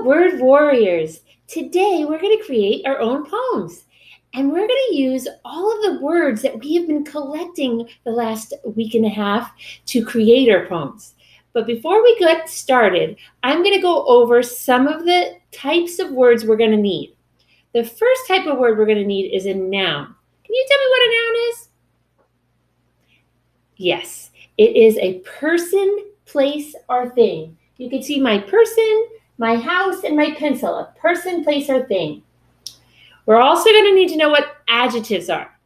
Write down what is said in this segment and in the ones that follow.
Word Warriors. Today we're going to create our own poems. And we're going to use all of the words that we have been collecting the last week and a half to create our poems. But before we get started, I'm going to go over some of the types of words we're going to need. The first type of word we're going to need is a noun. Can you tell me what a noun is? Yes, it is a person, place, or thing. You can see my person, my house, and my pencil. A person, place, or thing. We're also going to need to know what adjectives are.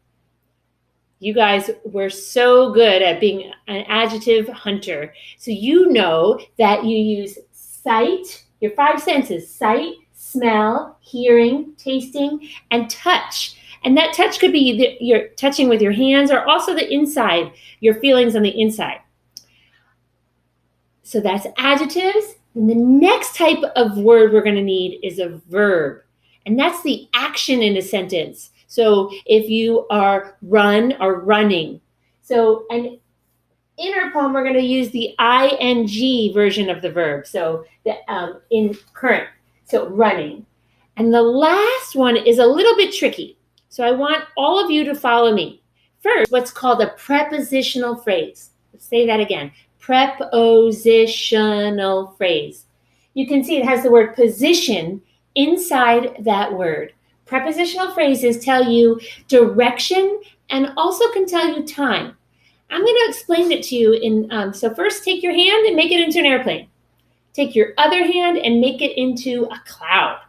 You guys were so good at being an adjective hunter. So you know that you use sight, your five senses, sight, smell, hearing, tasting, and touch. And that touch could be you're touching with your hands or also the inside, your feelings on the inside. So that's adjectives. And the next type of word we're going to need is a verb. And that's the action in a sentence. So if you are run or running. So, and in our poem, we're going to use the ing version of the verb. So the in current, so running. And the last one is a little bit tricky. So I want all of you to follow me. First, what's called a prepositional phrase. Let's say that again. Prepositional phrase. You can see it has the word position inside that word. Prepositional phrases tell you direction and also can tell you time. I'm going to explain it to you so first take your hand and make it into an airplane. Take your other hand and make it into a cloud.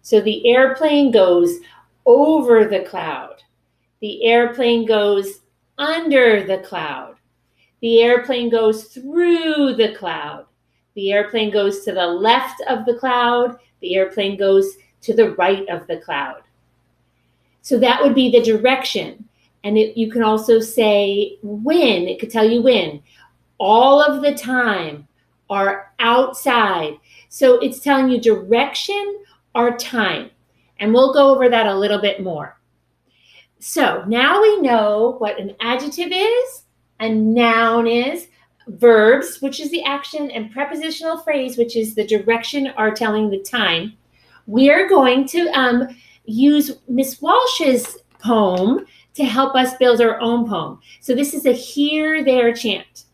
So the airplane goes over the cloud. The airplane goes under the cloud. The airplane goes through the cloud. The airplane goes to the left of the cloud. The airplane goes to the right of the cloud. So that would be the direction. And you can also say when. It could tell you when. All of the time, or outside. So it's telling you direction or time. And we'll go over that a little bit more. So now we know what an adjective is, a noun is, verbs, which is the action, and prepositional phrase, which is the direction or telling the time. We are going to use Miss Walsh's poem to help us build our own poem. So this is a here, there chant.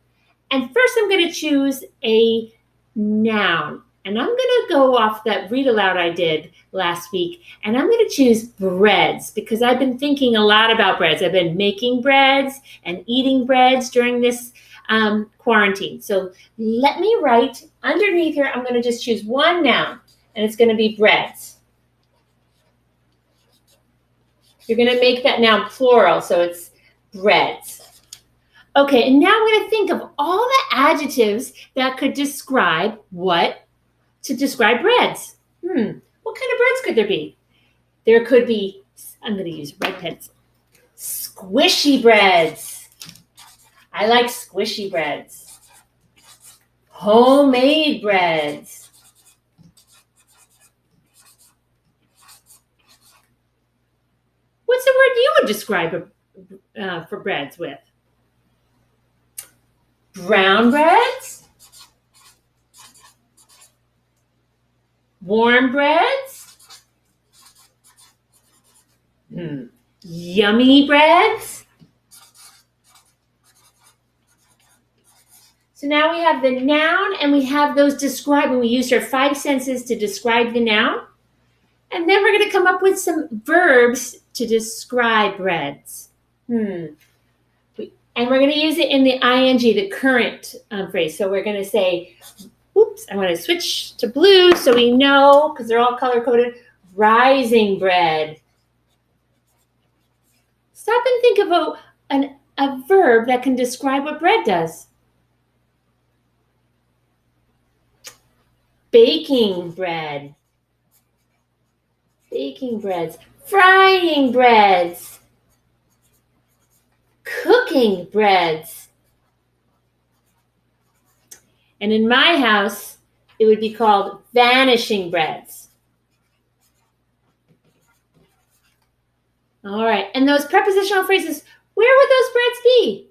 And first I'm going to choose a noun. And I'm going to go off that read aloud I did last week. And I'm going to choose breads because I've been thinking a lot about breads. I've been making breads and eating breads during this quarantine. So let me write underneath here. I'm going to just choose one noun. And it's going to be breads. You're going to make that noun plural. So it's breads. Okay, and now I'm going to think of all the adjectives that could describe to describe breads. What kind of breads could there be? There could be, I'm going to use red pencil, squishy breads. I like squishy breads. Homemade breads. What's the word you would describe for breads with? Brown breads? Warm breads? Yummy breads? So now we have the noun and we have those described, and we used our five senses to describe the noun. And then we're going to come up with some verbs to describe breads. And we're going to use it in the ing, the current phrase. So we're going to say, oops, I want to switch to blue so we know, because they're all color-coded, rising bread. Stop and think of a verb that can describe what bread does. Baking bread. Baking breads. Frying breads. Cooking breads. And in my house, it would be called vanishing breads. All right, and those prepositional phrases, where would those breads be?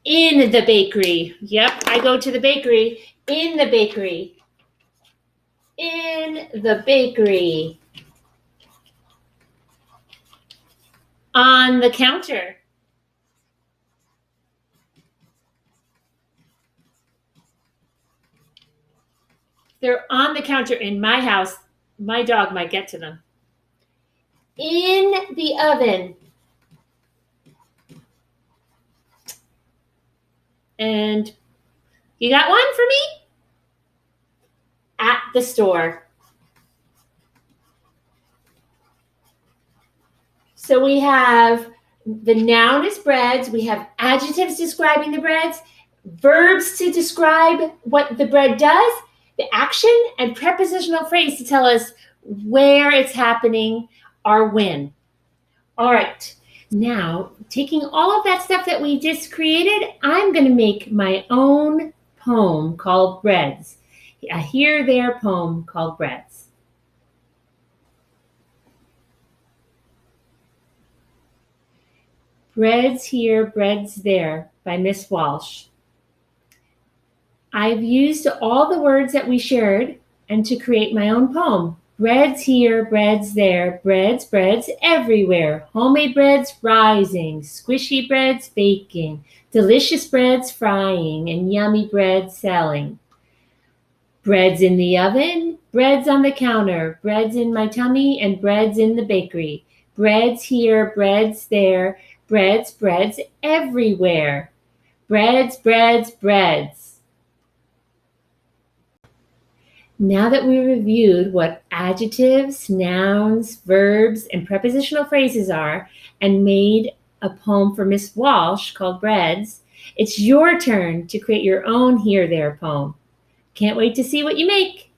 In the bakery. Yep, I go to the bakery. In the bakery. In the bakery. On the counter. They're on the counter in my house. My dog might get to them. In the oven. And you got one for me? At the store. So we have the noun is breads. We have adjectives describing the breads, verbs to describe what the bread does, the action, and prepositional phrase to tell us where it's happening or when. All right. Now, taking all of that stuff that we just created, I'm going to make my own poem called Breads. A here, there poem called Breads. Breads Here, Breads There by Miss Walsh. I've used all the words that we shared and to create my own poem. Breads here, breads there, breads, breads everywhere. Homemade breads rising, squishy breads baking, delicious breads frying, and yummy breads selling. Breads in the oven, breads on the counter, breads in my tummy, and breads in the bakery. Breads here, breads there, breads, breads everywhere. Breads, breads, breads. Now that we reviewed what adjectives, nouns, verbs, and prepositional phrases are and made a poem for Miss Walsh called Breads, it's your turn to create your own Here There poem. Can't wait to see what you make.